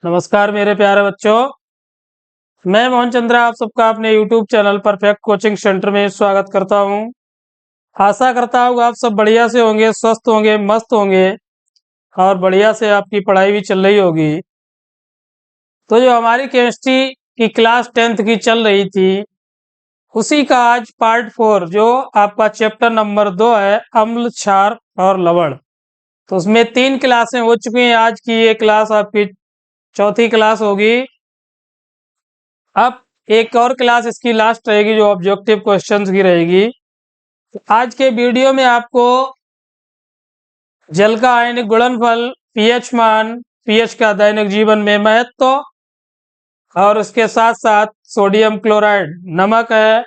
नमस्कार मेरे प्यारे बच्चों, मैं मोहन चंद्रा आप सबका अपने YouTube channel perfect coaching centre में स्वागत करता हूं। आशा करता हूं आप सब बढ़िया से होंगे, स्वस्थ होंगे, मस्त होंगे और बढ़िया से आपकी पढ़ाई भी चल रही होगी। तो जो हमारी केमिस्ट्री की क्लास 10th की चल रही थी, उसी का आज पार्ट 4 जो आपका चैप्टर नंबर 2 है, अम्ल, क्षार और लवण। तो उसमें 3 क्लासें हो चुकी हैं। आज की ये क्लास आपकी चौथी क्लास होगी। अब एक और क्लास इसकी लास्ट रहेगी जो ऑब्जेक्टिव क्वेश्चंस की रहेगी। तो आज के वीडियो में आपको जल का आयनिक गुणनफल, पीएच मान, पीएच का दैनिक जीवन में महत्व और उसके साथ साथ सोडियम क्लोराइड नमक है,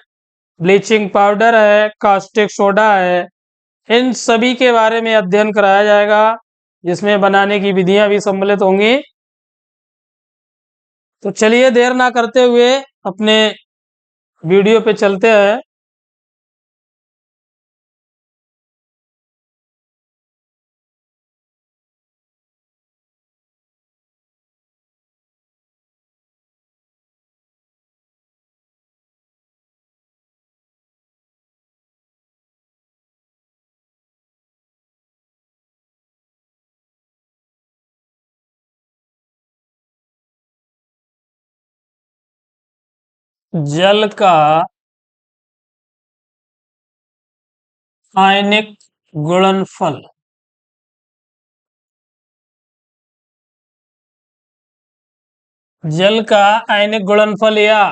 ब्लीचिंग पाउडर है, कास्टिक सोडा है, इन सभी के बारे में अध्ययन कराया जाएगा, जिसमें बनाने की विधियां भी सम्मिलित होंगी। तो चलिए देर ना करते हुए अपने वीडियो पे चलते हैं। जल का आयनिक गुणनफल। जल का आयनिक गुणनफल या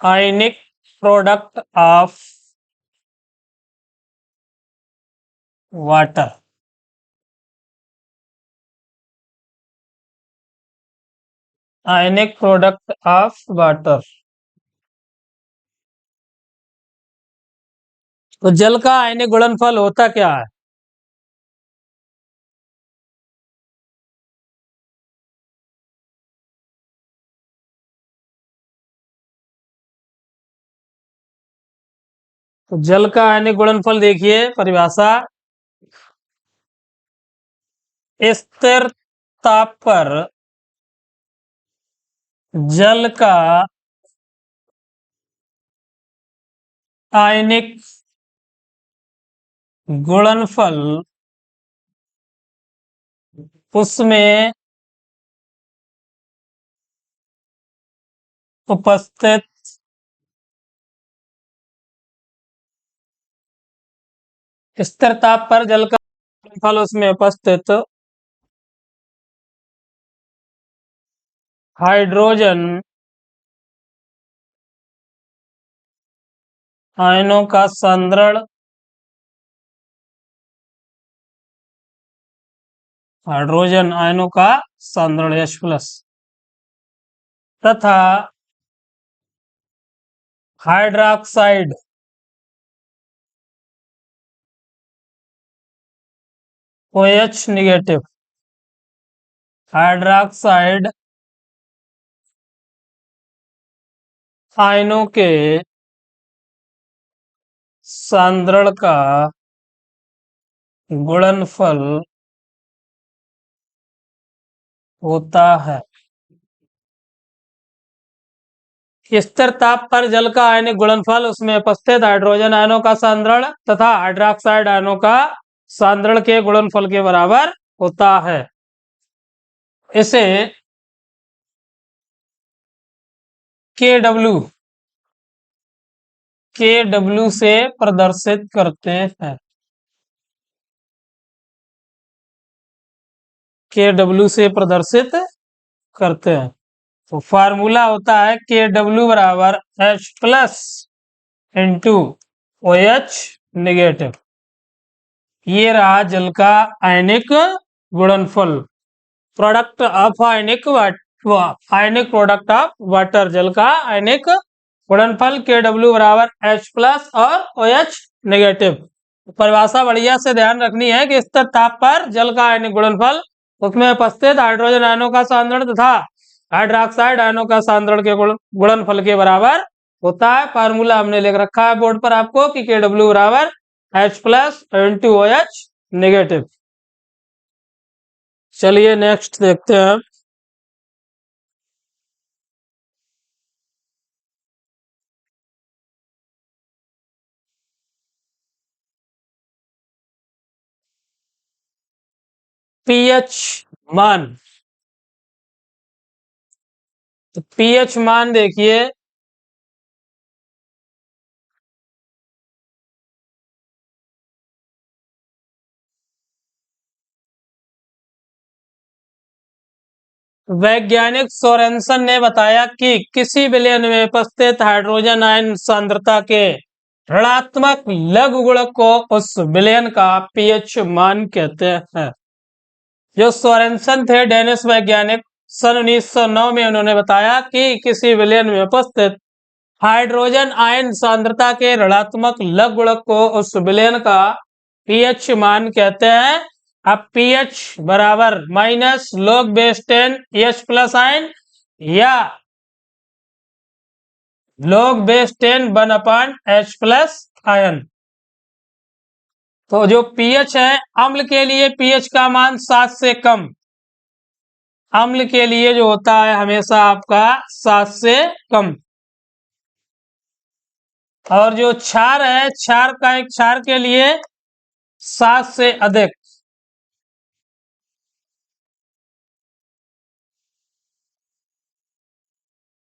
ionic product of water. Ionic product of water. तो जल का आयनिक गुणनफल होता क्या है? तो जल का आयनिक गुणनफल देखिए परिभाषा, स्थिर ताप पर जल का आयनिक गुणनफल उसमें उपस्थित स्थिर ताप पर जल का गुणनफल उसमें उपस्थित हाइड्रोजन आयनों का सांद्रण, हाइड्रोजन आयनों का सांद्रण H+ तथा हाइड्रोक्साइड OH नेगेटिव। हाइड्रोक्साइड आयनों के सांद्रण का गुणनफल होता है। स्थिर ताप पर जल का आयनिक गुणनफल उसमें उपस्थित हाइड्रोजन आयनों का सांद्रण तथा हाइड्रोक्साइड आयनों का सांद्रण के गुणनफल के बराबर होता है। इसे KW से प्रदर्शित करते हैं। KW से प्रदर्शित करते हैं। तो फार्मूला होता है KW बराबर H+ इंटू OH नेगेटिव। ये रहा जल का आयनिक गुणनफल, product of ionic product of water. जल का आयनिक गुणनफल KW बराबर H+ और OH नेगेटिव। परिभाषा बढ़िया से ध्यान रखनी है कि स्थिर ताप पर जल का आयनिक गुणनफल उसमें उपस्थित हाइड्रोजन आयनों का सांद्रण तथा हाइड्रोक्साइड आयनों का सांद्रण के गुणनफल के बराबर होता है। फार्मूला हमने लिख रखा है बोर्ड पर आपको कि KW बराबर H+ इंटू OH नेगेटिव। चलिए नेक्स्ट देखते हैं। पीएच मान। तो पीएच मान देखिए, वैज्ञानिक सोरेनसन ने बताया कि किसी विलयन में उपस्थित हाइड्रोजन आयन सांद्रता के ऋणात्मक लघु गुणक को उस विलयन का पीएच मान कहते हैं। जो सोरेनसन थे डेनिश वैज्ञानिक, सन 1909 में उन्होंने बताया कि किसी विलयन में उपस्थित हाइड्रोजन आयन सांद्रता के ऋणात्मक लघु गुणक को उस विलयन का पीएच मान कहते हैं। अब पीएच बराबर minus log base 10 H plus ion या log base 10 1/H plus ion. तो जो पीएच है, अम्ल के लिए पीएच का मान 7 से कम, अम्ल के लिए जो होता है हमेशा आपका 7 से कम। और जो क्षार है, क्षार के लिए 7 से अधिक।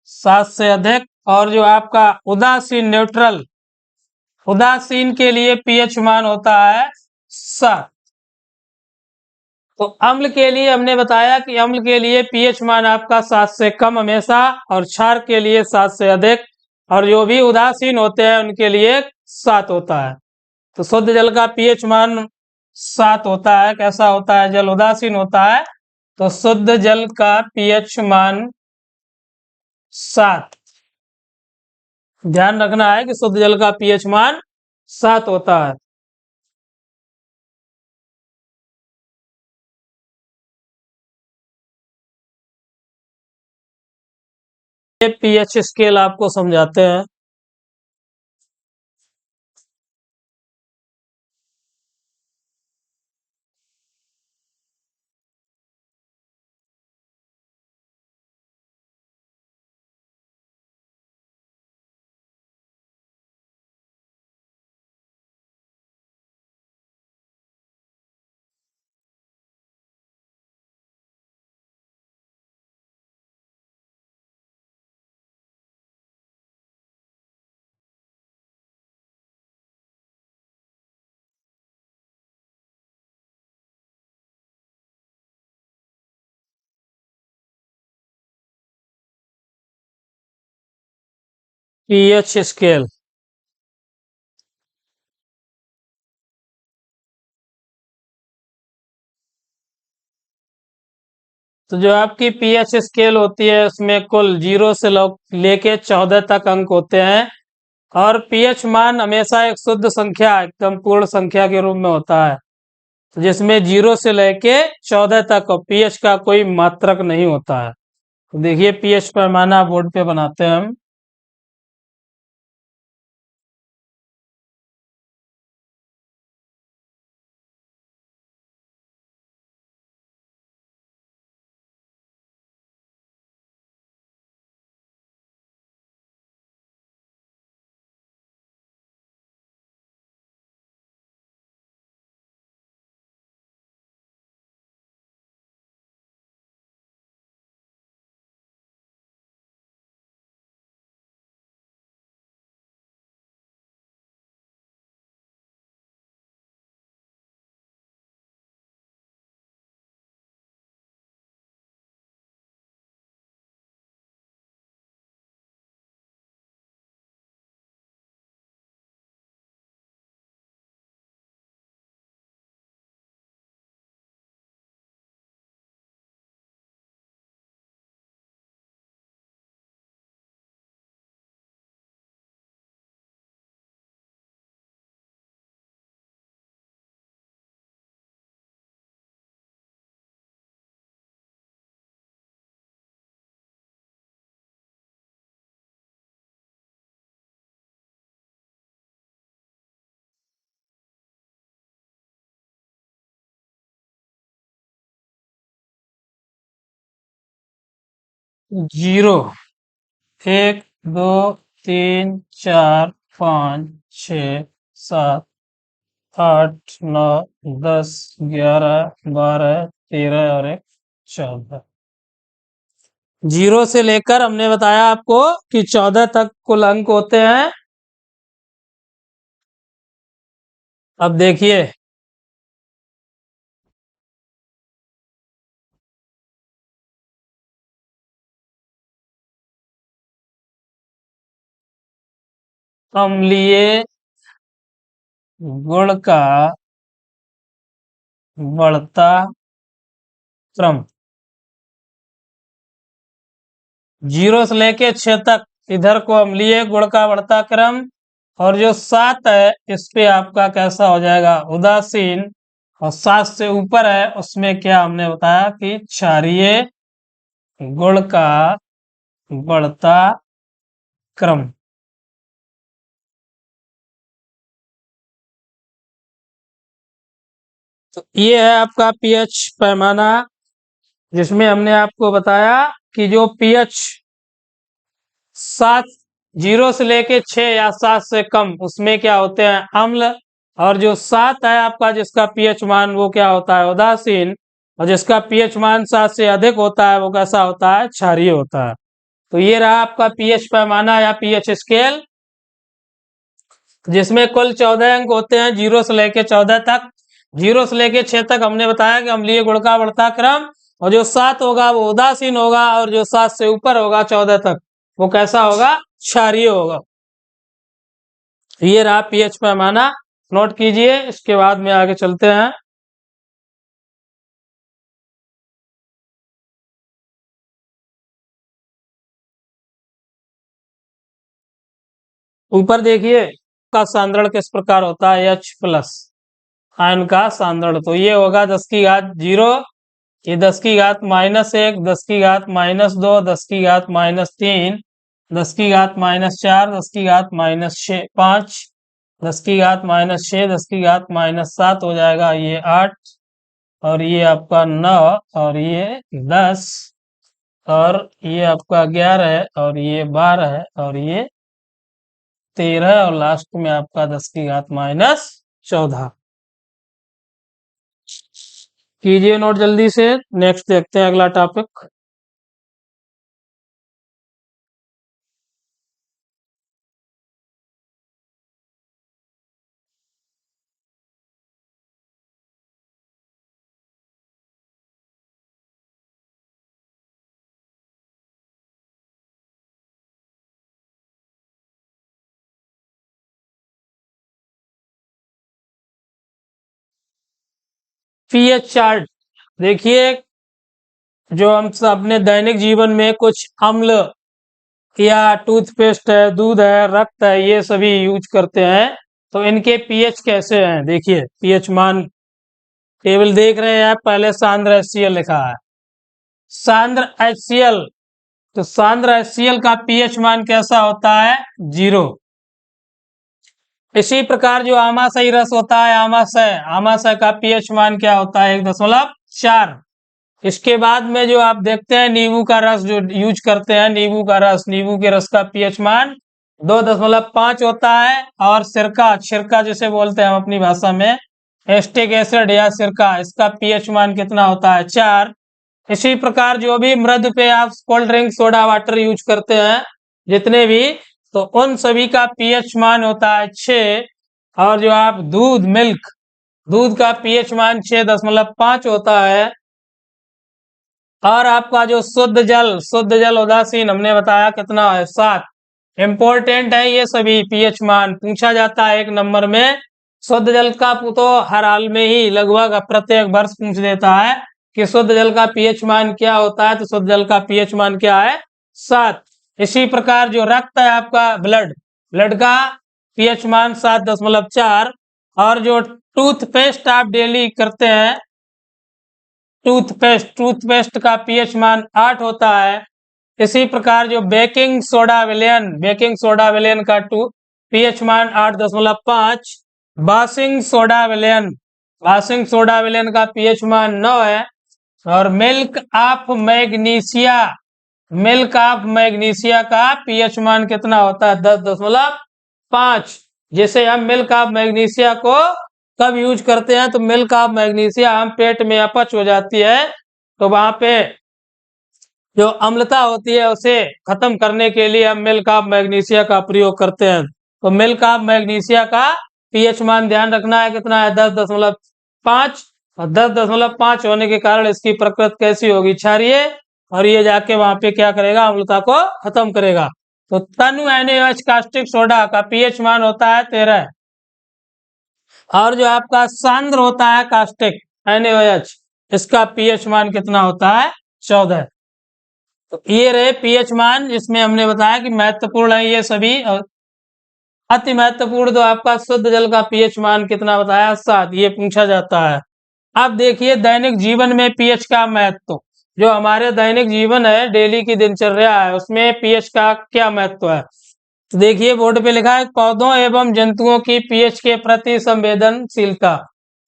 सात से अधिक। और जो आपका उदासीन न्यूट्रल, उदासीन के लिए पीएच मान होता है 7। तो अम्ल के लिए हमने बताया कि अम्ल के लिए पीएच मान आपका 7 से कम हमेशा, और क्षार के लिए 7 से अधिक, और जो भी उदासीन होते हैं उनके लिए 7 होता है। तो शुद्ध जल का पीएच मान 7 होता है। कैसा होता है? जल उदासीन होता है तो शुद्ध जल का पीएच मान 7। ध्यान रखना है कि शुद्ध जल का पीएच मान 7 होता है। ये पीएच स्केल आपको समझाते हैं। पीएच स्केल तो जो आपकी पीएच स्केल होती है उसमें कुल 0 से लेके 14 तक अंक होते हैं। और पीएच मान हमेशा एक शुद्ध संख्या, एकदम पूर्ण संख्या के रूप में होता है, तो जिसमें 0 से लेके 14 तक पीएच का कोई मात्रक नहीं होता है। तो देखिए पीएच पैमाना बोर्ड पे बनाते हैं हम। जीरो, 1 2 3 4 5 6 7 8 9 10 11 12 13 और 1 14। 0 से लेकर हमने बताया आपको कि 14 तक कुल अंक होते हैं। अब देखिए, अम्लीय गुण का बढ़ता क्रम 0 से लेके 6 तक, इधर को अम्लीय गुण का बढ़ता क्रम, और जो 7 है इस पे आपका कैसा हो जाएगा, उदासीन, और 7 से ऊपर है उसमें क्या हमने बताया कि क्षारीय गुण का बढ़ता क्रम। तो ये है आपका पीएच पैमाना, जिसमें हमने आपको बताया कि जो पीएच 7, 0 से लेके 6 या 7 से कम, उसमें क्या होते हैं, अम्ल, और जो 7 है आपका जिसका पीएच मान वो क्या होता है, उदासीन, और जिसका पीएच मान 7 से अधिक होता है वो कैसा होता है, क्षारीय होता है। तो ये रहा आपका पीएच पैमाना या पीएच स्केल, जिसमें कुल 14 अंक होते हैं 0 से लेके 14 तक। 0 से लेके 6 तक हमने बताया कि अम्लीय गुण का बढ़ता क्रम, और जो 7 होगा वो उदासीन होगा, और जो 7 से ऊपर होगा 14 तक वो कैसा होगा, क्षारीय होगा। ये रहा पीएच पैमाना, नोट कीजिए। इसके बाद में आगे चलते हैं। ऊपर देखिए का सांद्रण किस प्रकार होता है, H+ आयन का सांद्रण, तो ये होगा 10 की घात 0, ये 10 की घात -1, 10 की घात -2, 10 की घात -3, 10 की घात -4, 10 की घात -5, 10 की घात -6, 10 की घात -7 हो जाएगा, ये 8, और ये आपका 9, और ये 10, और ये आपका 11 है, और ये 12 है, और ये 13, और लास्ट में आपका 10 की घात -14। कीजिए नोट जल्दी से। नेक्स्ट देखते हैं अगला टॉपिक। पीएच चार्ट देखिए, जो हम सब अपने दैनिक जीवन में कुछ अम्ल या टूथपेस्ट है, दूध है, रक्त है, ये सभी यूज करते हैं, तो इनके पीएच कैसे हैं, देखिए पीएच मान टेबल देख रहे हैं आप, पहले सांद्र HCl लिखा है, सांद्र HCl, तो सांद्र HCl का पीएच मान कैसा होता है, 0। इसी प्रकार जो आमाशयी रस होता है, आमाशय का पीएच मान क्या होता है, 1.4। इसके बाद में जो आप देखते हैं नींबू का रस जो यूज करते हैं, नींबू के रस का पीएच मान 2.5 होता है, और सिरका जिसे बोलते हैं हम अपनी भाषा में, एस्टिक एसिड या सिरका, इसका पीएच मान कितना होता है, 4। इसी प्रकार जो भी मृद पे आप cold drink, soda water use करते हैं जितने भी, तो उन सभी का पीएच मान होता है 6, और जो आप दूध का पीएच मान 6.5 होता है, और आपका जो शुद्ध जल उदासीन हमने बताया कितना है, 7। इंपॉर्टेंट है ये सभी पीएच मान, पूछा जाता है 1 नंबर में। शुद्ध जल का तो हर हाल में ही लगभग प्रत्येक वर्ष पूछ देता है कि शुद्ध जल का पीएच मान क्या होता है, तो शुद्ध जल का पीएच मान क्या है, 7। इसी प्रकार जो रक्त है आपका, ब्लड का पीएच मान 7.4, और जो टूथपेस्ट आप डेली करते हैं, टूथपेस्ट का पीएच मान 8 होता है। इसी प्रकार जो बेकिंग सोडा विलयन का पीएच मान 8.5। बासिंग सोडा विलयन का पीएच मान 9 है। और मिल्क ऑफ मैग्नीशिया का पीएच मान कितना होता है, 10.5, जिसे हम मिल्क ऑफ मैग्नीशिया को कब यूज करते हैं? तो मिल्क ऑफ मैग्नीशिया हम पेट में अपच हो जाती है तो वहां पे जो अम्लता होती है उसे खत्म करने के लिए हम मिल्क ऑफ मैग्नीशिया का प्रयोग करते हैं। तो मिल्क ऑफ मैग्नीशिया का पीएच मान ध्यान रखना है, कितना है? 10.5। और 10.5 होने के कारण इसकी प्रकृति कैसी होगी? क्षारीय, और ये जाके वहां पे क्या करेगा? अम्लता को खत्म करेगा। तो तनु NaOH कास्टिक सोडा का पीएच मान होता है 13, और जो आपका सांद्र होता है कास्टिक NaOH, इसका पीएच मान कितना होता है? 14। तो ये रहे पीएच मान, जिसमें हमने बताया कि महत्वपूर्ण है ये सभी। और अति महत्वपूर्ण तो आपका शुद्ध जल का पीएच मान कितना बताया? 7, ये पूछा जाता है। अब देखिए दैनिक जीवन में पीएच का महत्व, जो हमारे दैनिक जीवन है, डेली की दिनचर्या है, उसमें पीएच का क्या महत्व है? तो देखिए बोर्ड पे लिखा है पौधों एवं जंतुओं की पीएच के प्रति संवेदनशीलता।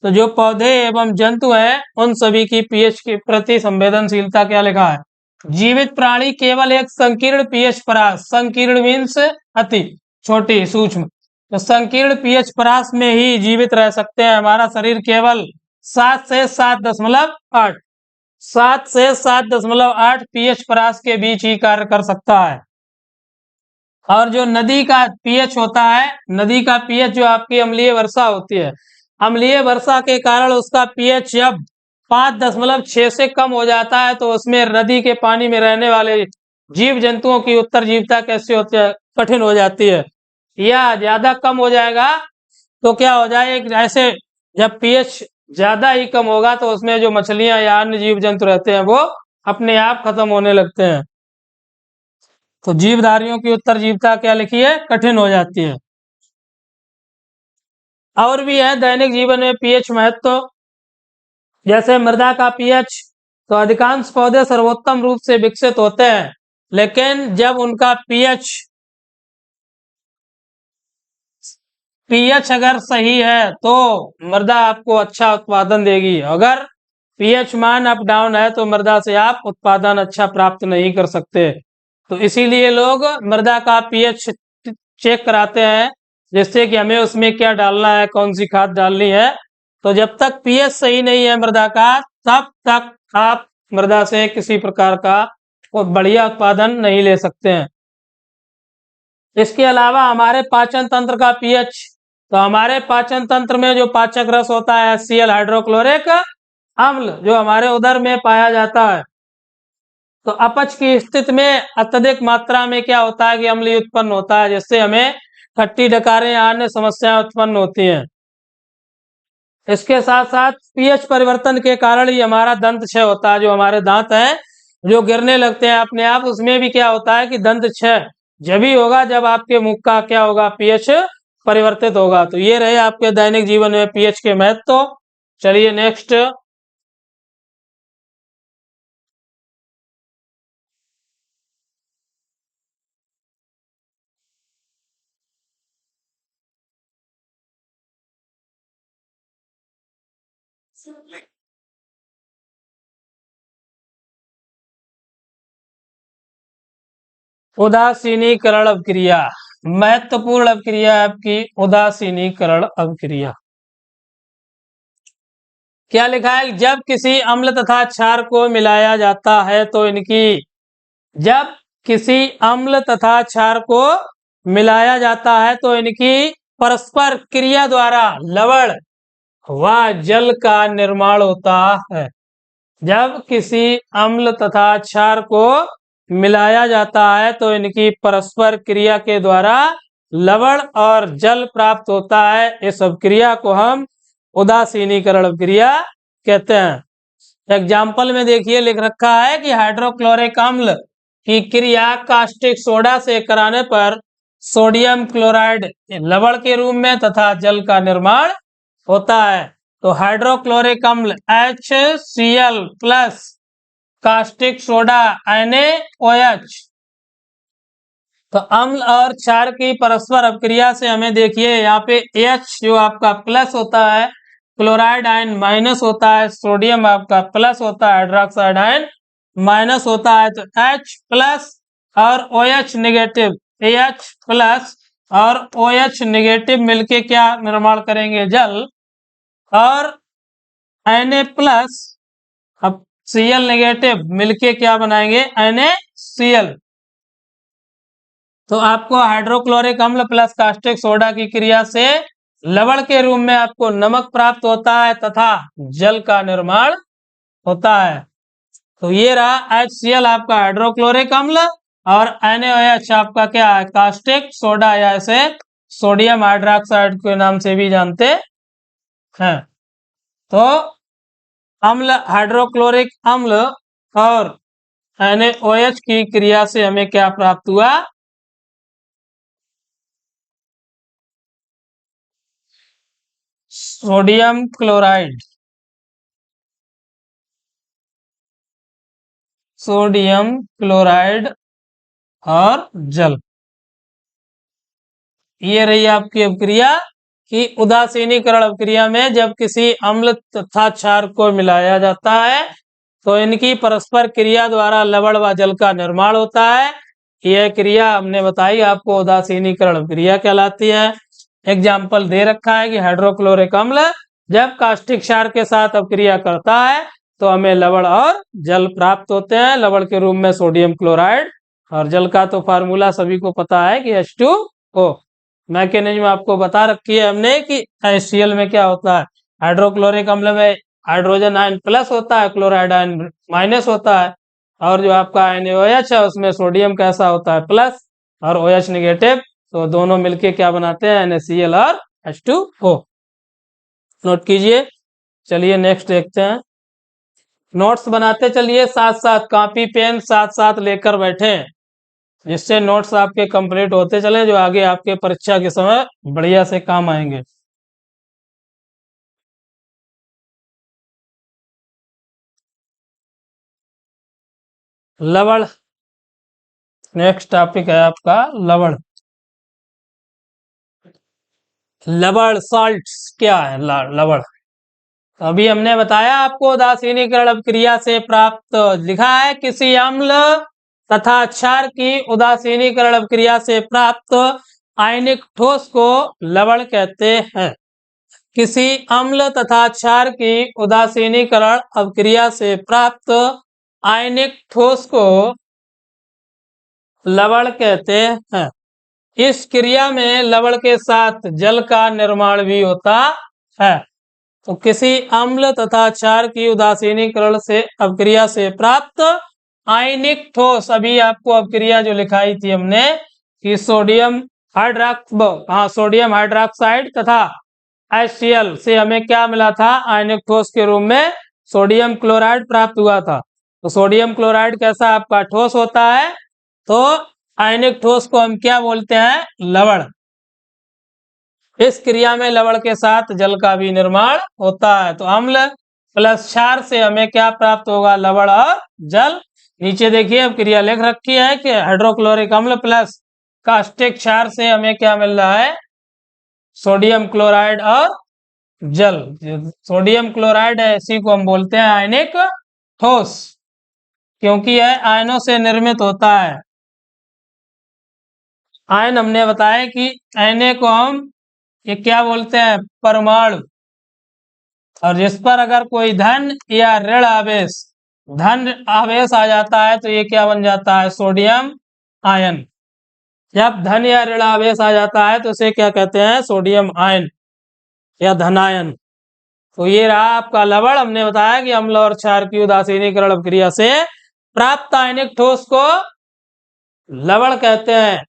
तो जो पौधे एवं जंतु हैं उन सभी की पीएच के प्रति संवेदनशीलता क्या लिखा है? जीवित प्राणी केवल एक संकीर्ण पीएच परास, संकीर्ण मीन्स अति छोटी सूक्ष्म, तो संकीर्ण पीएच परास में ही जीवित रह सकते हैं। हमारा शरीर केवल 7 से 7.8 7 से 7.8 पीएच परास के बीच ही कार्य कर सकता है। और जो नदी का पीएच होता है, नदी का पीएच जो आपकी अम्लीय वर्षा होती है, अम्लीय वर्षा के कारण उसका पीएच जब 5.6 से कम हो जाता है तो उसमें नदी के पानी में रहने वाले जीव जंतुओं की उत्तरजीविता कैसे होती है? कठिन हो जाती है, या ज्यादा कम हो जाएगा तो क्या हो जाएगा? ऐसे जब पीएच ज्यादा ही कम होगा तो उसमें जो मछलियां या अन्य जीव जंतु रहते हैं वो अपने आप खत्म होने लगते हैं। तो जीवधारियों की उत्तरजीविता क्या लिखी है? कठिन हो जाती है। और भी है दैनिक जीवन में पीएच महत्व, जैसे मृदा का पीएच। तो अधिकांश पौधे सर्वोत्तम रूप से विकसित होते हैं, लेकिन जब उनका पीएच अगर सही है तो मृदा आपको अच्छा उत्पादन देगी। अगर पीएच मान अप डाउन है तो मृदा से आप उत्पादन अच्छा प्राप्त नहीं कर सकते। तो इसीलिए लोग मृदा का पीएच चेक कराते हैं, जिससे कि हमें उसमें क्या डालना है, कौन सी खाद डालनी है। तो जब तक पीएच सही नहीं है मृदा का, तब तक आप मृदा से किसी प्रकार का बढ़िया उत्पादन नहीं ले सकते हैं। इसके अलावा हमारे पाचन तंत्र का पीएच, तो हमारे पाचन तंत्र में जो पाचक रस होता है HCl हाइड्रोक्लोरिक अम्ल, जो हमारे उदर में पाया जाता है, तो अपच की स्थिति में अत्यधिक मात्रा में क्या होता है कि अम्ल उत्पन्न होता है, जिससे हमें खट्टी डकारें या अन्य समस्याएं उत्पन्न होती हैं। इसके साथ साथ पीएच परिवर्तन के कारण ही हमारा दंत क्षय होता है। जो हमारे दांत हैं जो गिरने लगते हैं अपने आप, उसमें भी क्या होता है कि दंत क्षय जब ही होगा जब आपके मुख का क्या होगा? पीएच परिवर्तित होगा। तो ये रहे आपके दैनिक जीवन में पीएच के महत्व। चलिए नेक्स्ट। उदासीनीकरण अभिक्रिया, महत्वपूर्ण अभिक्रिया है आपकी उदासीनीकरण अभिक्रिया। क्या लिखा है? जब किसी अम्ल तथा क्षार को मिलाया जाता है तो इनकी, जब किसी अम्ल तथा क्षार को मिलाया जाता है तो इनकी परस्पर क्रिया द्वारा लवण व जल का निर्माण होता है। जब किसी अम्ल तथा क्षार को मिलाया जाता है तो इनकी परस्पर क्रिया के द्वारा लवण और जल प्राप्त होता है। इस अभिक्रिया को हम उदासीनीकरण अभिक्रिया कहते हैं। एग्जाम्पल में देखिए लिख रखा है कि हाइड्रोक्लोरिक अम्ल की क्रिया कास्टिक सोडा से कराने पर सोडियम क्लोराइड लवण के रूप में तथा जल का निर्माण होता है। तो हाइड्रोक्लोरिक अम्ल HCl plus caustic soda NaOH, तो अम्ल और क्षार की परस्पर अभिक्रिया से हमें देखिए यहाँ पे H जो आपका प्लस होता है, क्लोराइड आयन माइनस होता है, सोडियम आपका प्लस होता है, हाइड्रोक्साइड आयन माइनस होता है। तो H प्लस और OH नेगेटिव, H प्लस और OH नेगेटिव मिलके क्या निर्माण करेंगे? जल। और Na प्लस, अब Cl नेगेटिव मिलके क्या बनाएंगे, NaCl। तो आपको हाइड्रोक्लोरिक अम्ल प्लस कास्टिक सोडा की क्रिया से लवण के रूप में आपको नमक प्राप्त होता है तथा जल का निर्माण होता है। तो ये रहा HCl आपका हाइड्रोक्लोरिक अम्ल और NaOH आपका क्या है, कास्टिक सोडा या इसे सोडियम हाइड्रोक्साइड के नाम से भी जानते हैं। तो अम्ल, हाइड्रोक्लोरिक अम्ल और NaOH की क्रिया से हमें क्या प्राप्त हुआ, सोडियम क्लोराइड। सोडियम क्लोराइड और जल। ये रही आपकी अभिक्रिया कि उदासीनीकरण अभिक्रिया में जब किसी अम्ल तथा क्षार को मिलाया जाता है तो इनकी परस्पर क्रिया द्वारा लवण व जल का निर्माण होता है। यह क्रिया हमने बताई आपको उदासीनीकरण अभिक्रिया कहलाती है। एग्जाम्पल दे रखा है कि हाइड्रोक्लोरिक अम्ल जब कास्टिक क्षार के साथ अभिक्रिया करता है तो हमें लवण और जल प्राप्त होते हैं, लवण के रूप में सोडियम क्लोराइड और जल का तो फार्मूला सभी को पता है कि H2O। मैकेनिज्म आपको बता रखी है हमने कि HCl में क्या होता है, हाइड्रोक्लोरिक अम्ल में हाइड्रोजन आयन प्लस होता है, क्लोराइड आयन माइनस होता है, और जो आपका NaOH है उसमें सोडियम कैसा होता है, प्लस, और OH नेगेटिव। तो दोनों मिलके क्या बनाते हैं, NaCl और H2O। नोट कीजिए। चलिए नेक्स्ट देखते हैं। नोट्स बनाते चलिए, साथ साथ कॉपी पेन साथ साथ लेकर बैठे, जिससे नोट्स आपके कंप्लीट होते चले, जो आगे आपके परीक्षा के समय बढ़िया से काम आएंगे। लवण, नेक्स्ट टॉपिक है आपका लवण। लवण सॉल्ट्स क्या है, लवण। अभी हमने बताया आपको उदासीनीकरण अभिक्रिया से प्राप्त, लिखा है किसी अम्ल तथा क्षार की उदासीनीकरण अभिक्रिया से प्राप्त आयनिक ठोस को लवण कहते हैं। किसी अम्ल तथा क्षार की उदासीनीकरण अभिक्रिया से प्राप्त आयनिक ठोस को लवण कहते हैं। इस क्रिया में लवण के साथ जल का निर्माण भी होता है। तो किसी अम्ल तथा क्षार की उदासीनीकरण से अभिक्रिया से प्राप्त आयनिक ठोस, अभी आपको अभिक्रिया जो लिखाई थी हमने कि सोडियम सोडियम हाइड्रोक्साइड तथा HCl से हमें क्या मिला था, आयनिक ठोस के रूप में सोडियम क्लोराइड प्राप्त हुआ था। तो सोडियम क्लोराइड कैसा आपका ठोस होता है, तो आयनिक ठोस को हम क्या बोलते हैं, लवण। इस क्रिया में लवण के साथ जल का भी निर्माण होता है। तो अम्ल प्लस क्षार से हमें क्या प्राप्त होगा, लवण और जल। नीचे देखिए अब क्रिया लिख रखी है कि हाइड्रोक्लोरिक अम्ल प्लस कास्टिक क्षार से हमें क्या मिल रहा है, सोडियम क्लोराइड और जल। सोडियम क्लोराइड है, इसी को हम बोलते हैं आयनिक ठोस, क्योंकि यह आयनों से निर्मित होता है। आयन हमने बताया कि Na को हम ये क्या बोलते हैं, परमाणु, और जिस पर अगर कोई धन या ऋण आवेश, धन आवेश आ जाता है तो ये क्या बन जाता है, सोडियम आयन। जब धन या ऋण आवेश आ जाता है तो इसे क्या कहते हैं, सोडियम आयन या धनायन। तो ये रहा आपका लवण। हमने बताया कि अम्ल और क्षार की उदासीनीकरण अभिक्रिया से प्राप्त आयनिक ठोस को लवण कहते हैं।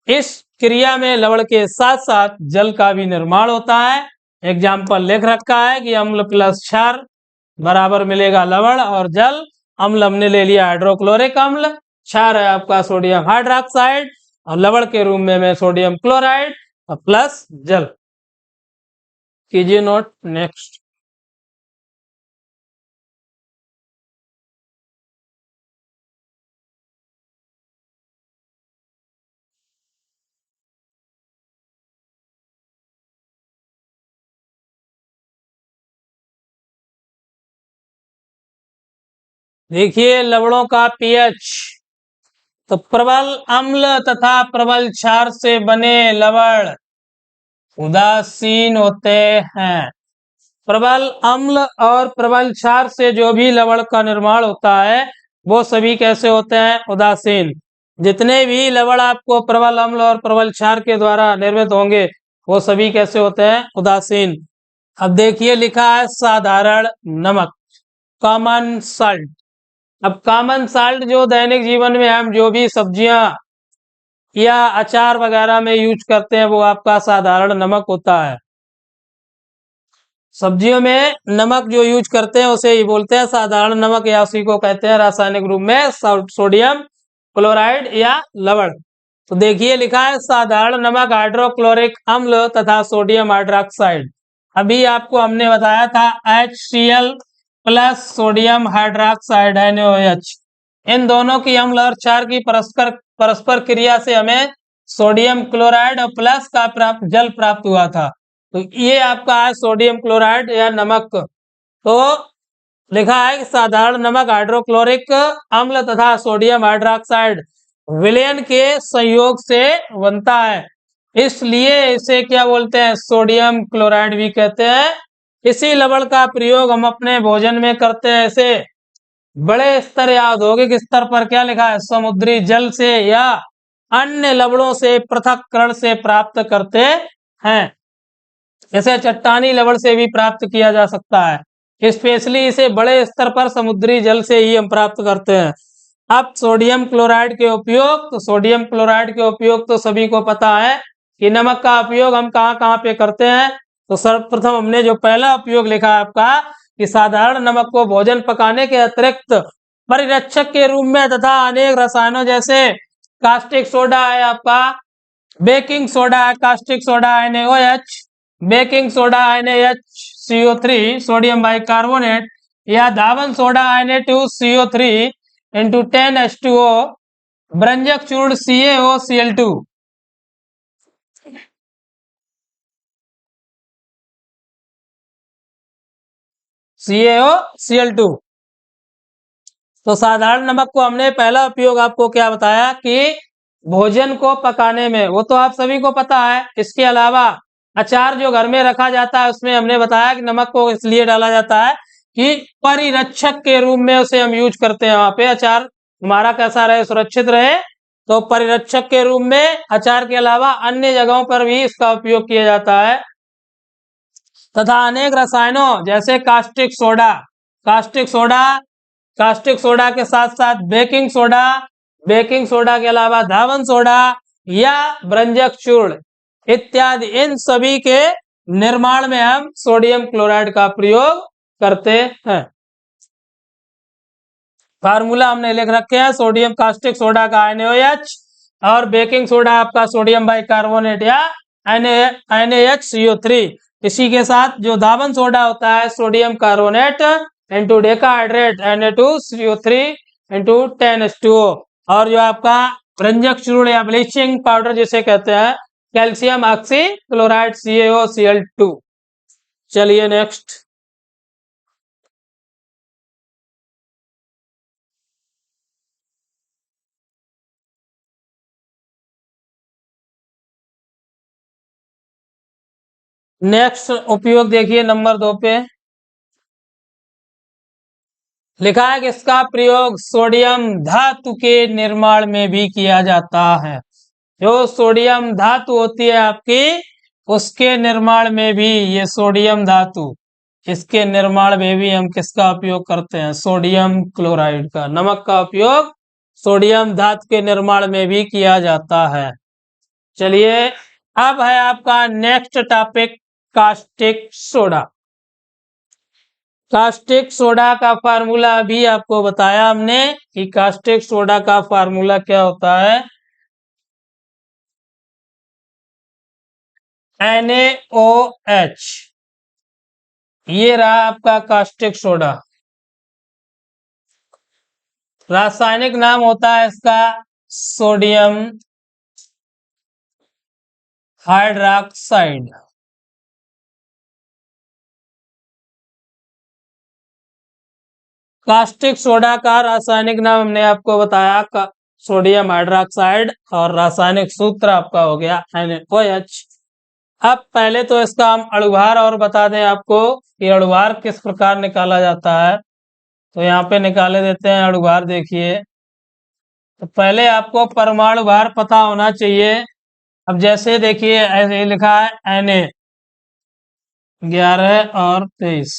इस क्रिया में लवण के साथ साथ जल का भी निर्माण होता है। एग्जाम्पल लिख रखा है कि अम्ल प्लस क्षार बराबर मिलेगा लवण और जल। अम्ल हमने ले लिया हाइड्रोक्लोरिक अम्ल, क्षार है आपका सोडियम हाइड्रोक्साइड, और लवण के रूप में सोडियम क्लोराइड और प्लस जल। कीजिए नोट। नेक्स्ट, देखिए लवणों का पीएच। तो प्रबल अम्ल तथा प्रबल क्षार से बने लवण उदासीन होते हैं। प्रबल अम्ल और प्रबल क्षार से जो भी लवण का निर्माण होता है वो सभी कैसे होते हैं? उदासीन। जितने भी लवण आपको प्रबल अम्ल और प्रबल क्षार के द्वारा निर्मित होंगे वो सभी कैसे होते हैं? उदासीन। अब देखिए लिखा है साधारण नमक, कॉमन साल्ट। अब कॉमन साल्ट जो दैनिक जीवन में हम जो भी सब्जियां या अचार वगैरह में यूज करते हैं वो आपका साधारण नमक होता है। सब्जियों में नमक जो यूज करते हैं उसे ही बोलते हैं साधारण नमक, या उसी को कहते हैं रासायनिक रूप में सोडियम क्लोराइड या लवण। तो देखिए लिखा है साधारण नमक हाइड्रोक्लोरिक अम्ल तथा सोडियम हाइड्रोक्साइड। अभी आपको हमने बताया था HCl plus sodium hydroxide NaOH, इन दोनों की अम्ल और क्षार की परस्पर परस्पर क्रिया से हमें सोडियम क्लोराइड और प्लस का जल प्राप्त हुआ था। तो ये आपका है सोडियम क्लोराइड या नमक। तो लिखा है कि साधारण नमक हाइड्रोक्लोरिक अम्ल तथा सोडियम हाइड्रोक्साइड विलयन के संयोग से बनता है, इसलिए इसे क्या बोलते हैं? सोडियम क्लोराइड भी कहते हैं। इसी लवण का प्रयोग हम अपने भोजन में करते हैं। इसे बड़े स्तर या औद्योगिक स्तर पर क्या लिखा है? समुद्री जल से या अन्य लवणों से पृथक्करण से प्राप्त करते हैं। इसे चट्टानी लवण से भी प्राप्त किया जा सकता है, स्पेशली इसे बड़े स्तर पर समुद्री जल से ही हम प्राप्त करते हैं। अब सोडियम क्लोराइड के उपयोग, तो सोडियम क्लोराइड के उपयोग तो सभी को पता है कि नमक का उपयोग हम कहाँ कहाँ पे करते हैं। तो सर्वप्रथम हमने जो पहला उपयोग लिखा है आपका कि साधारण नमक को भोजन पकाने के अतिरिक्त परिरक्षक के रूप में तथा अनेक रसायनों जैसे कास्टिक सोडा है आपका, बेकिंग सोडा है, caustic soda NaOH, baking soda NaHCO3 sodium bicarbonate, या धावन सोडा Na2CO3 इंटू 10H2O, ब्रंजक चूर्ण CaOCl2। CaOCl2। तो साधारण नमक को हमने पहला उपयोग आपको क्या बताया कि भोजन को पकाने में, वो तो आप सभी को पता है। इसके अलावा अचार जो घर में रखा जाता है उसमें हमने बताया कि नमक को इसलिए डाला जाता है कि परिरक्षक के रूप में उसे हम यूज करते हैं। वहां पे अचार हमारा कैसा रहे? सुरक्षित रहे। तो परिरक्षक के रूप में अचार के अलावा अन्य जगहों पर भी इसका उपयोग किया जाता है। तथा अनेक रसायनों जैसे caustic soda, caustic soda, caustic soda के साथ साथ बेकिंग सोडा, बेकिंग सोडा के अलावा धावन सोडा या ब्रंजक चूर्ण इत्यादि, इन सभी के निर्माण में हम सोडियम क्लोराइड का प्रयोग करते हैं। फार्मूला हमने लिख रखे हैं, सोडियम कास्टिक सोडा का NaOH और बेकिंग सोडा आपका सोडियम बाइकार्बोनेट या NaHCO3। इसी के साथ जो धावन सोडा होता है sodium carbonate into decahydrate Na2CO3 into 10H2O, और जो आपका रंजक चूर्ण या ब्लीचिंग पाउडर जिसे कहते हैं कैल्शियम ऑक्सी क्लोराइड CaOCl2। चलिए नेक्स्ट। नेक्स्ट उपयोग देखिए नंबर 2 पे लिखा है कि इसका प्रयोग सोडियम धातु के निर्माण में भी किया जाता है। जो सोडियम धातु होती है आपकी, उसके निर्माण में भी ये सोडियम धातु, इसके निर्माण में भी हम किसका उपयोग करते हैं? सोडियम क्लोराइड का, नमक का उपयोग सोडियम धातु के निर्माण में भी किया जाता है। चलिए अब है आपका next topic, caustic soda. Caustic soda का फार्मूला अभी आपको बताया हमने कि कास्टिक सोडा का फार्मूला क्या होता है? NaOH, ये रहा आपका कास्टिक सोडा। रासायनिक नाम होता है इसका सोडियम हाइड्रोक्साइड। कास्टिक सोडा का रासायनिक नाम हमने आपको बताया सोडियम हाइड्रोक्साइड, और रासायनिक सूत्र आपका हो गया NaOH। अब पहले तो इसका हम अणुभार और बता दें आपको कि अणुभार किस प्रकार निकाला जाता है। तो यहाँ पे निकाले देते हैं अणुभार। देखिए, तो पहले आपको परमाणु भार पता होना चाहिए। अब जैसे देखिए ऐसे लिखा है Na 11 और 23,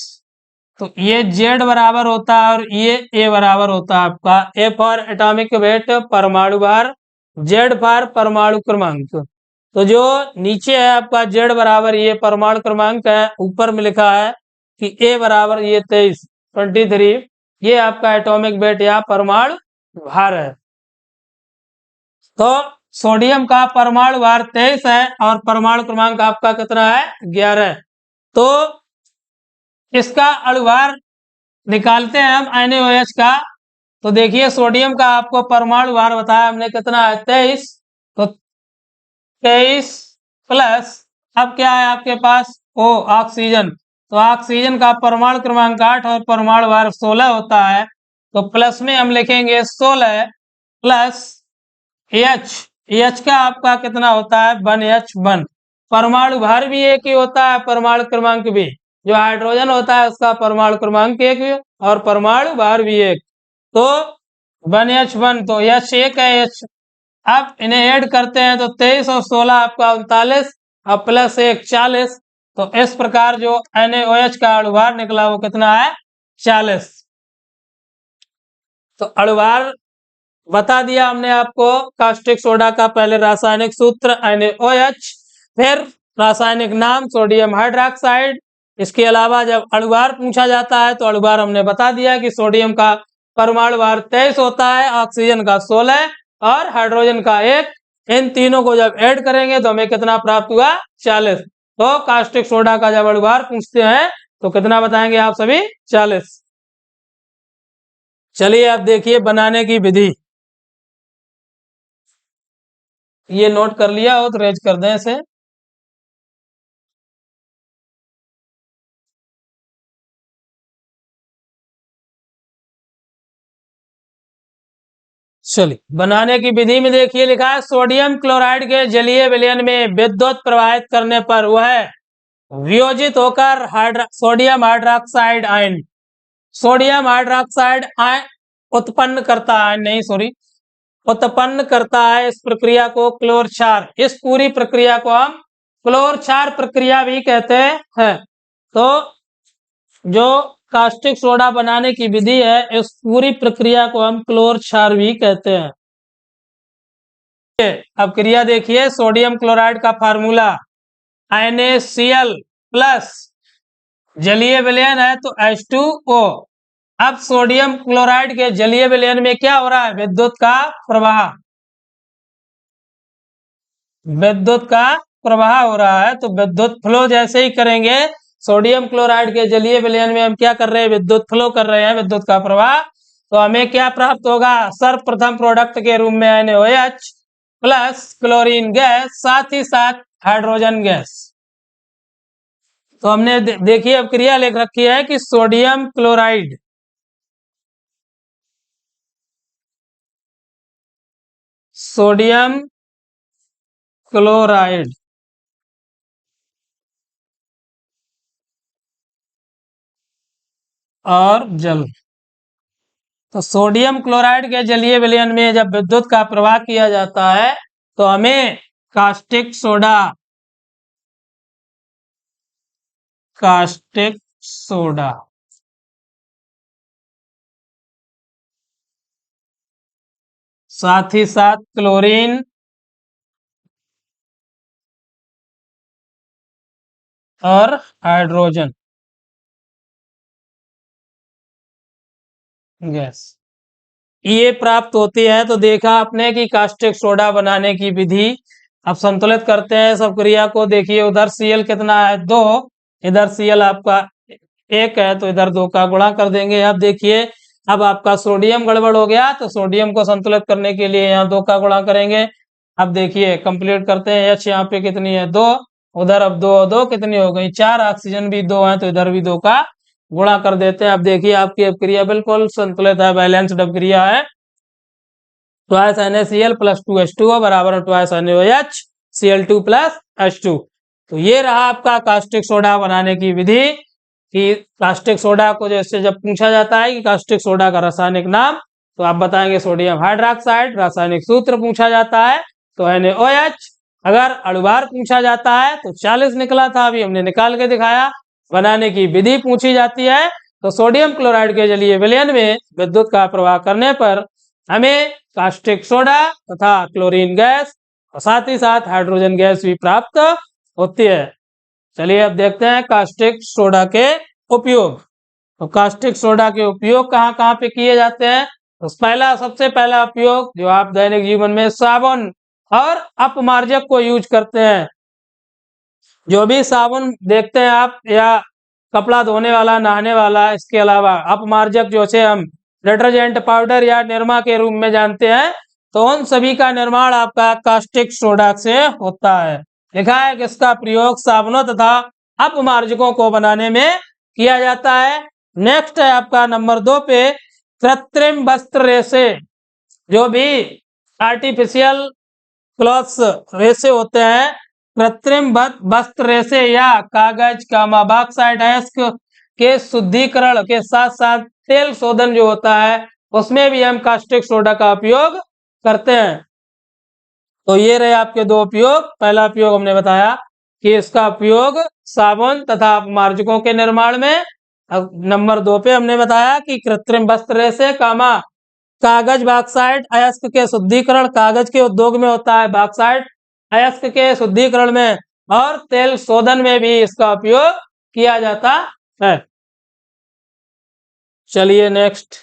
तो ये Z बराबर होता है और ये A बराबर होता है आपका A फॉर एटॉमिक वेट परमाणु भार, Z फॉर परमाणु क्रमांक। तो जो नीचे है आपका Z बराबर ये परमाणु क्रमांक है, ऊपर में लिखा है कि A बराबर ये 23 ये आपका एटॉमिक वेट या परमाणु भार है। तो सोडियम का परमाणु भार 23 है और परमाणु क्रमांक आपका कितना है 11। तो इसका अणुभार निकालते हैं हम NaOH का। तो देखिए सोडियम का आपको परमाणु भार बताया हमने कितना है 23। तो 23 प्लस अब क्या है आपके पास O ऑक्सीजन। तो ऑक्सीजन का परमाणु क्रमांक 8 और परमाणु भार 16 होता है। तो प्लस में हम लिखेंगे 16 प्लस H का आपका कितना होता है 1H1। परमाणु भार भी एक ही होता है, परमाणु क्रमांक भी। जो हाइड्रोजन होता है उसका परमाणु क्रमांक एक और परमाणु भार भी एक। तो 1H1 तो H एक है H। अब इन्हें ऐड करते हैं तो 23 और 16 आपका 39 और प्लस 1 40। तो इस प्रकार जो NaOH का अणुभार निकला वो कितना है 40। तो अणुभार बता दिया हमने आपको। कास्टिक सोडा का पहले रासायनिक सूत्र NaOH, फिर रासायनिक नाम सोडियम हाइड्रोक्साइड। इसके अलावा जब अणुभार पूछा जाता है तो अणुभार हमने बता दिया कि सोडियम का परमाणु भार 23 होता है, ऑक्सीजन का 16 और हाइड्रोजन का 1। इन तीनों को जब ऐड करेंगे तो हमें कितना प्राप्त हुआ 40। तो कास्टिक सोडा का जब अणुभार पूछते हैं तो कितना बताएंगे आप सभी 40। चलिए आप देखिए बनाने की विधि। ये नोट कर लिया हो तो रेज कर दें इसे। चलिए बनाने की विधि में देखिए लिखा है सोडियम क्लोराइड के जलीय विलयन में विद्युत प्रवाहित करने पर वह वियोजित होकर सोडियम हाइड्रोक्साइड आयन उत्पन्न करता है, नहीं सॉरी, उत्पन्न करता है। इस प्रक्रिया को क्लोर क्षार, इस पूरी प्रक्रिया को हम क्लोर क्षार प्रक्रिया भी कहते हैं। तो जो कास्टिक सोडा बनाने की विधि है इस पूरी प्रक्रिया को हम क्लोर क्षार भी कहते हैं। अब क्रिया देखिए, सोडियम क्लोराइड का फार्मूला NaCl प्लस जलीय विलयन है तो H2O। अब सोडियम क्लोराइड के जलीय विलयन में क्या हो रहा है विद्युत का प्रवाह, विद्युत का प्रवाह हो रहा है। तो विद्युत फ्लो जैसे ही करेंगे सोडियम क्लोराइड के जलीय विलयन में हम क्या कर रहे हैं विद्युत फ्लो कर रहे हैं, विद्युत का प्रवाह। तो हमें क्या प्राप्त होगा सर्वप्रथम प्रोडक्ट के रूप में NaOH प्लस क्लोरीन गैस, साथ ही साथ हाइड्रोजन गैस। तो हमने देखिए अब क्रिया लिख रखी है कि सोडियम क्लोराइड सोडियम क्लोराइड और जल। तो सोडियम क्लोराइड के जलीय विलयन में जब विद्युत का प्रवाह किया जाता है तो हमें कास्टिक सोडा साथ ही साथ क्लोरीन और हाइड्रोजन गैस ये प्राप्त होती है। तो देखा आपने कि कास्टिक सोडा बनाने की विधि। अब संतुलित करते हैं सब क्रिया को। देखिए उधर Cl कितना है 2, इधर Cl आपका 1 है तो इधर 2 का गुणा कर देंगे। अब देखिए अब आपका सोडियम गड़बड़ हो गया तो सोडियम को संतुलित करने के लिए यहाँ 2 का गुणा करेंगे। अब देखिए कंप्लीट करते हैं। H यहाँ पे कितनी है 2, उधर अब 2 और 2 कितनी हो गई 4, ऑक्सीजन भी 2 है तो इधर भी 2 का गुणा कर देते हैं। अब देखिए आपकी अभिक्रिया बिल्कुल संतुलित है, बैलेंस्ड अभिक्रिया है। ट्वाइस NaCl प्लस 2H2O बराबर twice NaOH Cl2 plus H2। तो ये रहा आपका कास्टिक सोडा बनाने की विधि कि कास्टिक सोडा को जैसे जब पूछा जाता है कि कास्टिक सोडा का रासायनिक नाम, तो आप बताएंगे सोडियम हाइड्रोक्साइड। रासायनिक सूत्र पूछा जाता है तो NaOH। अगर अणुभार पूछा जाता है तो 40 निकला था, अभी हमने निकाल के दिखाया। बनाने की विधि पूछी जाती है तो सोडियम क्लोराइड के जलीय विलयन में विद्युत का प्रवाह करने पर हमें कास्टिक सोडा तथा क्लोरीन गैस और साथ ही साथ हाइड्रोजन गैस भी प्राप्त होती है। चलिए अब देखते हैं कास्टिक सोडा के उपयोग। तो कास्टिक सोडा के उपयोग कहाँ कहाँ पे किए जाते हैं? तो सबसे पहला उपयोग जो आप दैनिक जीवन में साबुन और अपमार्जक को यूज करते हैं। जो भी साबुन देखते हैं आप या कपड़ा धोने वाला, नहाने वाला, इसके अलावा अपमार्जक जो से हम डिटर्जेंट पाउडर या निरमा के रूप में जानते हैं, तो उन सभी का निर्माण आपका कास्टिक सोडा से होता है। लिखा है कि इसका प्रयोग साबुनों तथा अपमार्जकों को बनाने में किया जाता है। नेक्स्ट है आपका नंबर 2 पे कृत्रिम वस्त्र रेशे। जो भी आर्टिफिशियल क्लॉथ्स रेशे होते हैं, कृत्रिम वस्त्र रेशे या कागज का बॉक्साइट अयस्क के शुद्धिकरण के साथ साथ तेल शोधन जो होता है उसमें भी हम कास्टिक सोडा का उपयोग करते हैं। तो ये रहे आपके दो उपयोग। पहला उपयोग हमने बताया कि इसका उपयोग साबुन तथा अपमार्जकों के निर्माण में। अब नंबर 2 पे हमने बताया कि कृत्रिम वस्त्र रेशे कागज बॉक्साइट अयस्क के शुद्धिकरण, कागज के उद्योग में होता है, बॉक्साइट अयस्क के शुद्धिकरण में और तेल शोधन में भी इसका उपयोग किया जाता है। चलिए next.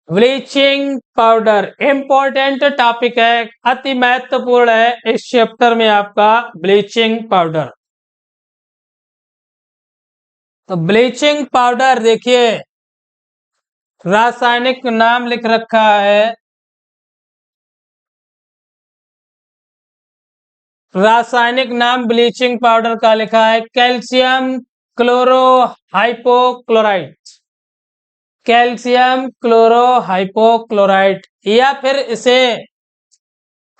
Bleaching powder important topic है, अति महत्वपूर्ण है इस चैप्टर में आपका ब्लीचिंग पाउडर। तो ब्लीचिंग पाउडर देखिए रासायनिक नाम लिख रखा है, रासायनिक नाम ब्लीचिंग पाउडर का लिखा है कैल्शियम क्लोरोहाइपोक्लोराइट, कैल्शियम क्लोरोहाइपोक्लोराइट या फिर इसे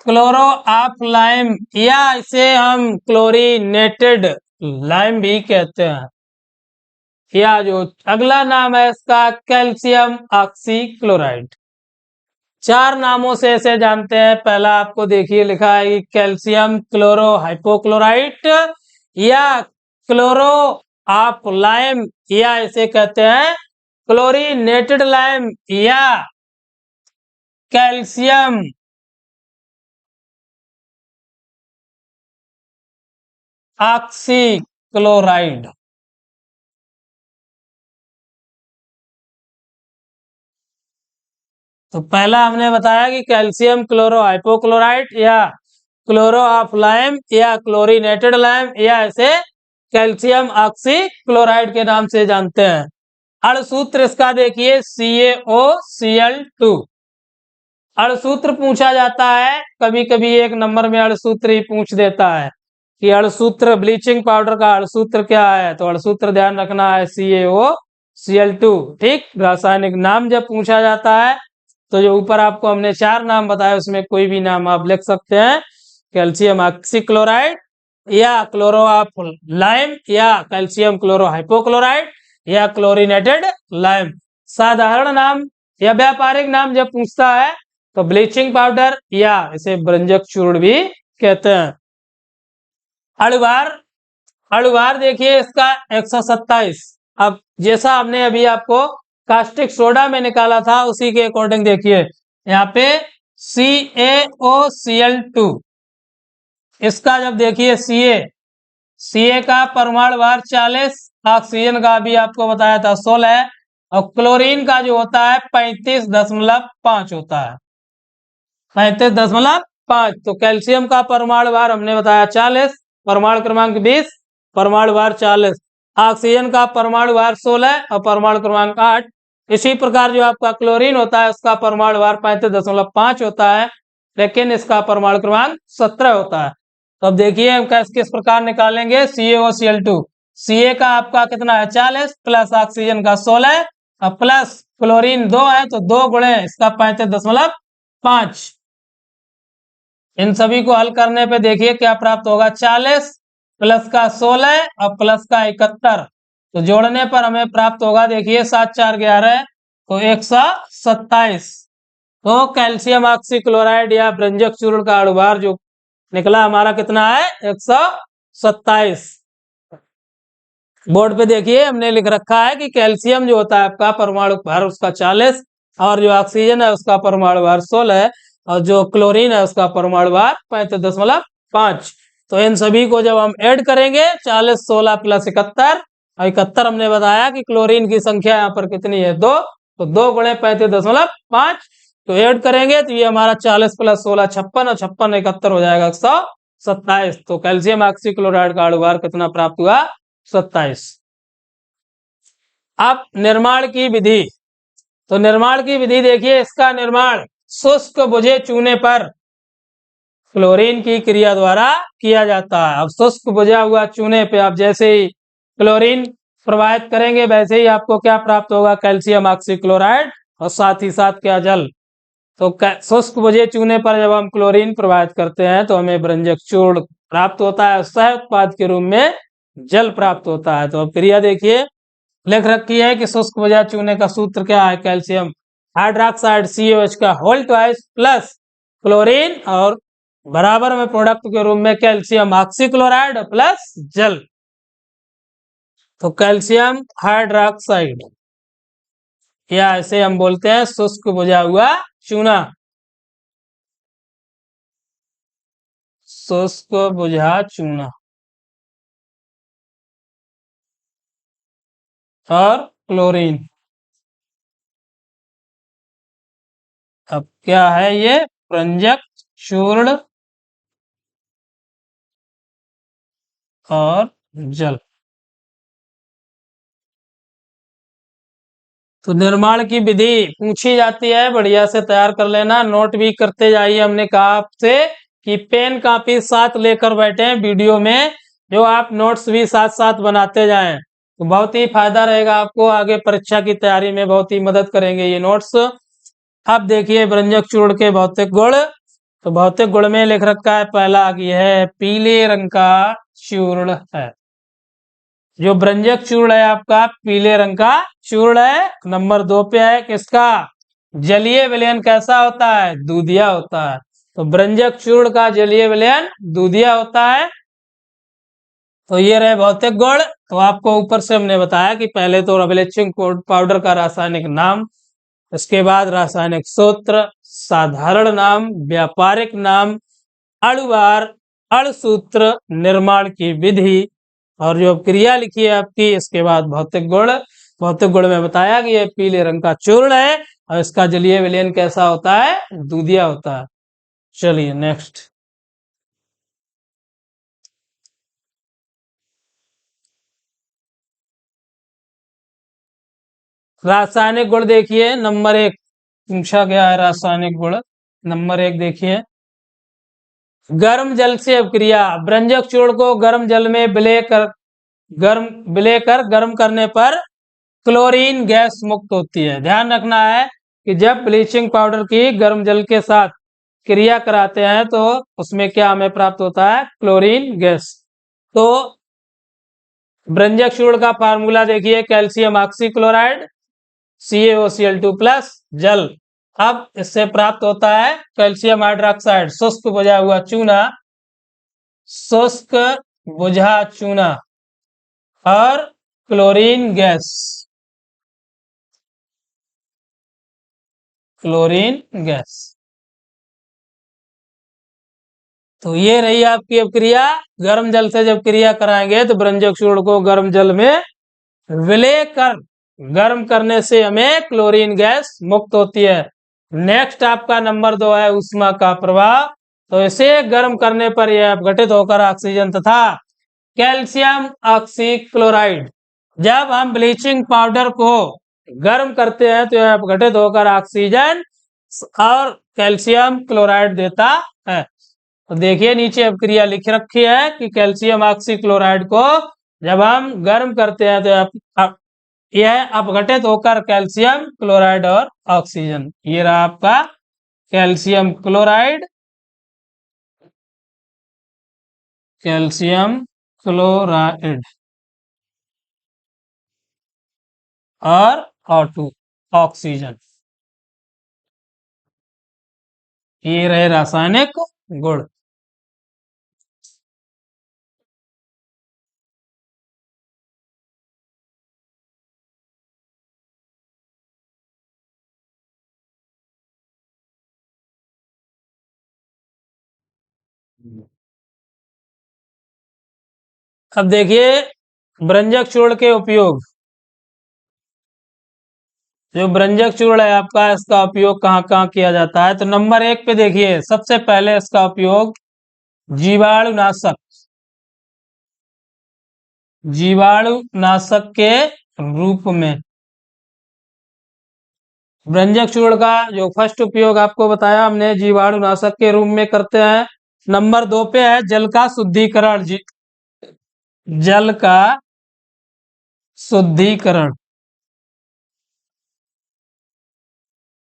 क्लोरो ऑफ लाइम या इसे हम क्लोरीनेटेड लाइम भी कहते हैं। या जो अगला नाम है इसका कैल्शियम ऑक्सीक्लोराइड। 4 नामों से इसे जानते हैं। पहला आपको देखिए लिखा है कि कैल्शियम क्लोरोहाइपोक्लोराइट या क्लोरो ऑफ लाइम या इसे कहते हैं क्लोरीनेटेड लाइम या कैल्शियम ऑक्सीक्लोराइड। तो पहला हमने बताया कि कैल्शियम क्लोरोहाइपोक्लोराइट या क्लोरो ऑफ लाइम या क्लोरीनेटेड लाइम या इसे कैल्शियम ऑक्सीक्लोराइड के नाम से जानते हैं। अणुसूत्र इसका देखिए CaOCl2। अणुसूत्र पूछा जाता है, कभी कभी एक नंबर में अणुसूत्र ही पूछ देता है कि अणुसूत्र ब्लीचिंग पाउडर का अणुसूत्र क्या है। तो अणुसूत्र ध्यान रखना है CaOCl2। ठीक, रासायनिक नाम जब पूछा जाता है तो जो ऊपर आपको हमने 4 नाम बताया उसमें कोई भी नाम आप लिख सकते हैं। कैल्शियम ऑक्सीक्लोराइड या क्लोरो ऑफ लाइम या कैल्शियम क्लोरोहाइपोक्लोराइड या क्लोरीनेटेड लाइम। साधारण नाम या व्यापारिक नाम जब पूछता है तो ब्लीचिंग पाउडर या इसे भ्रंजक चूर्ण भी कहते हैं। अणुभार देखिए इसका 127। अब जैसा हमने अभी आपको कास्टिक सोडा में निकाला था उसी के अकॉर्डिंग देखिए यहाँ पे CaOCl2। इसका जब देखिए Ca का परमाणु भार 40, ऑक्सीजन का भी आपको बताया था 16 और क्लोरीन का जो होता है 35.5 होता है, 35.5। तो कैल्शियम का परमाणु भार हमने बताया 40, परमाणु क्रमांक 20, परमाणु भार 40। ऑक्सीजन का परमाणु भार 16 और परमाणु क्रमांक 8। इसी प्रकार जो आपका क्लोरीन होता है उसका परमाणु भार 35.5 होता है, लेकिन इसका परमाणु क्रमांक 17 होता है। तो अब देखिए हम किस प्रकार निकालेंगे CaOCl2। Ca का आपका कितना है 40 प्लस ऑक्सीजन का 16 और प्लस क्लोरीन 2 है तो 2 गुणे इसका 35.5। इन सभी को हल करने पे देखिए क्या प्राप्त होगा, 40 प्लस का 16 और प्लस का 71, तो जोड़ने पर हमें प्राप्त होगा, देखिए 7 4 11 तो 127। तो कैल्शियम ऑक्सीक्लोराइड या ब्रंजक चूर्ण का अणुभार जो निकला हमारा कितना है, 127। बोर्ड पे देखिए हमने लिख रखा है कि कैल्शियम जो होता है आपका परमाणु भार उसका 40 और जो ऑक्सीजन है उसका परमाणु भार 16 है और जो क्लोरीन है उसका परमाणु भार 35.5। तो इन सभी को जब हम ऐड करेंगे 40 16 प्लस 71 और 71 हमने बताया कि क्लोरीन की संख्या यहाँ पर कितनी है, 2, तो 2 गुणे 35.5 तो ऐड करेंगे तो ये हमारा 40 प्लस 16 56 और 56 71 हो जाएगा 127। तो कैल्शियम ऑक्सीक्लोराइड का अणुभार कितना प्राप्त हुआ, 27। अब निर्माण की विधि, तो निर्माण की विधि देखिए, इसका निर्माण शुष्क बुझे चूने पर क्लोरीन की क्रिया द्वारा किया जाता है। अब शुष्क बुझा हुआ चूने पे आप जैसे ही क्लोरीन प्रवाहित करेंगे वैसे ही आपको क्या प्राप्त होगा, कैल्शियम ऑक्सीक्लोराइड और साथ ही साथ क्या, जल। तो शुष्क बुझे चूने पर जब हम क्लोरीन प्रवाहित करते हैं तो हमें ब्रंजक चूर्ण प्राप्त होता है, सह उत्पाद के रूप में जल प्राप्त होता है। तो अब क्रिया देखिए लिख रखी है कि शुष्क बुझा चूने का सूत्र क्या है, कैल्शियम हाइड्रोक्साइड CaOH का होल ट्वाइस प्लस क्लोरीन और बराबर में प्रोडक्ट के रूप में कैल्शियम ऑक्सीक्लोराइड प्लस जल। तो कैल्शियम हाइड्रोक्साइड या ऐसे हम बोलते हैं शुष्क बुझा हुआ चूना, शुष्क बुझा चूना और क्लोरीन। अब क्या है ये, ब्रंजक चूर्ण और जल। तो निर्माण की विधि पूछी जाती है, बढ़िया से तैयार कर लेना, नोट भी करते जाइए। हमने कहा आपसे कि पेन कॉपी साथ लेकर बैठे वीडियो में, जो आप नोट्स भी साथ साथ बनाते जाएं तो बहुत ही फायदा रहेगा आपको, आगे परीक्षा की तैयारी में बहुत ही मदद करेंगे ये नोट्स। अब देखिए ब्रंजक चूर्ण के भौतिक गुण, तो भौतिक गुण में लिख रखा है पहला कि है पीले रंग का चूर्ण है, जो ब्रंजक चूर्ण है आपका पीले रंग का चूर्ण है। नंबर 2 पे है किसका, जलीय विलयन कैसा होता है, दूधिया होता है। तो ब्रंजक चूर्ण का जलीय विलयन दूधिया होता है। तो ये रहे भौतिक गुण। तो आपको ऊपर से हमने बताया कि पहले तो ब्लीचिंग पाउडर का रासायनिक नाम, इसके बाद रासायनिक सूत्र, साधारण नाम, व्यापारिक नाम, अणुभार, अणुसूत्र, निर्माण की विधि और जो क्रिया लिखी है आपकी, इसके बाद भौतिक गुण। भौतिक गुण में बताया कि यह पीले रंग का चूर्ण है और इसका जलीय विलयन कैसा होता है, दूधिया होता है। चलिए नेक्स्ट, रासायनिक गुण देखिए। नंबर 1 पूछा गया है रासायनिक गुण। नंबर 1 देखिए, गर्म जल से अभिक्रिया, ब्रंजक चूर्ण को गर्म जल में विलय कर गर्म करने पर क्लोरीन गैस मुक्त होती है। ध्यान रखना है कि जब ब्लीचिंग पाउडर की गर्म जल के साथ क्रिया कराते हैं तो उसमें क्या हमें प्राप्त होता है, क्लोरीन गैस। तो ब्रंजक चूर्ण का फार्मूला देखिए, कैल्शियम ऑक्सीक्लोराइड CaOCl2 प्लस जल। अब इससे प्राप्त होता है कैल्शियम हाइड्रोक्साइड, शुष्क बुझा हुआ चूना, शुष्क बुझा चूना और क्लोरीन गैस, क्लोरीन गैस। तो ये रही आपकी अब क्रिया। गर्म जल से जब क्रिया कराएंगे तो ब्रंजक चूर्ण को गर्म जल में विलय कर गर्म करने से हमें क्लोरीन गैस मुक्त होती है। नेक्स्ट आपका नंबर 2 है ऊष्मा का प्रभाव। तो इसे गर्म करने पर यह अपघटित होकर ऑक्सीजन तथा कैल्शियम ऑक्सीक्लोराइड, जब हम ब्लीचिंग पाउडर को गर्म करते हैं तो यह अपघटित होकर ऑक्सीजन और कैल्शियम क्लोराइड देता है। तो देखिए नीचे अपक्रिया लिख रखी है कि कैल्शियम ऑक्सीक्लोराइड को जब हम गर्म करते हैं तो यह अपघटित होकर कैल्शियम क्लोराइड और ऑक्सीजन, ये रहा आपका कैल्शियम क्लोराइड, कैल्शियम क्लोराइड और O2 ऑक्सीजन, ये रहे रासायनिक गुण। अब देखिए ब्रंजक चूर्ण के उपयोग। जो ब्रंजक चूर्ण है आपका, इसका उपयोग कहाँ कहाँ किया जाता है? तो नंबर 1 पे देखिए, सबसे पहले इसका उपयोग जीवाणुनाशक, जीवाणुनाशक के रूप में। ब्रंजक चूर्ण का जो फर्स्ट उपयोग आपको बताया हमने, जीवाणुनाशक के रूप में करते हैं। नंबर 2 पे है जल का शुद्धिकरण, जल का शुद्धिकरण,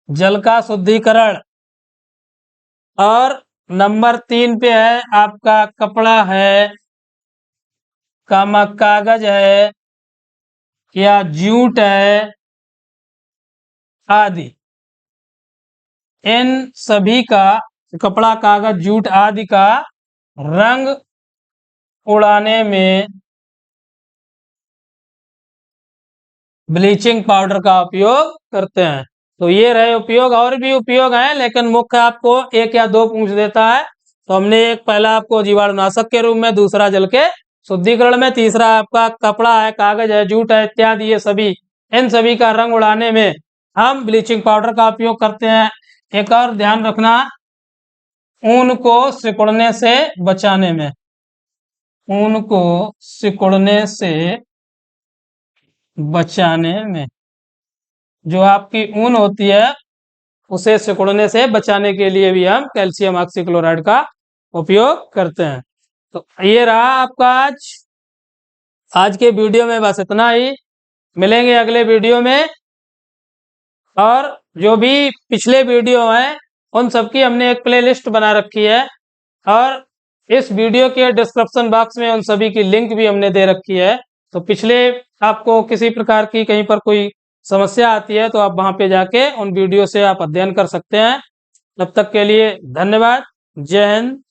जल का शुद्धिकरण। और नंबर 3 पे है आपका कपड़ा है, कागज है या जूट है आदि, इन सभी का, कपड़ा, कागज, जूट आदि का रंग उड़ाने में ब्लीचिंग पाउडर का उपयोग करते हैं। तो ये रहे उपयोग, और भी उपयोग हैं लेकिन मुख्य आपको 1 या 2 पूछ देता है। तो हमने एक पहला आपको जीवाणुनाशक के रूप में, दूसरा जल के शुद्धिकरण में, तीसरा आपका कपड़ा है, कागज है, जूट है इत्यादि, ये सभी, इन सभी का रंग उड़ाने में हम ब्लीचिंग पाउडर का उपयोग करते हैं। एक और ध्यान रखना, ऊन को सिकुड़ने से बचाने में, ऊन को सिकुड़ने से बचाने में, जो आपकी ऊन होती है उसे सिकुड़ने से बचाने के लिए भी हम कैल्शियम ऑक्सीक्लोराइड का उपयोग करते हैं। तो ये रहा आपका आज के वीडियो में, बस इतना ही। मिलेंगे अगले वीडियो में। और जो भी पिछले वीडियो हैं उन सबकी हमने एक प्लेलिस्ट बना रखी है, और इस वीडियो के डिस्क्रिप्शन बॉक्स में उन सभी की लिंक भी हमने दे रखी है। तो पिछले, आपको किसी प्रकार की कहीं पर कोई समस्या आती है तो आप वहां पे जाके उन वीडियो से आप अध्ययन कर सकते हैं। तब तक के लिए धन्यवाद। जय हिंद।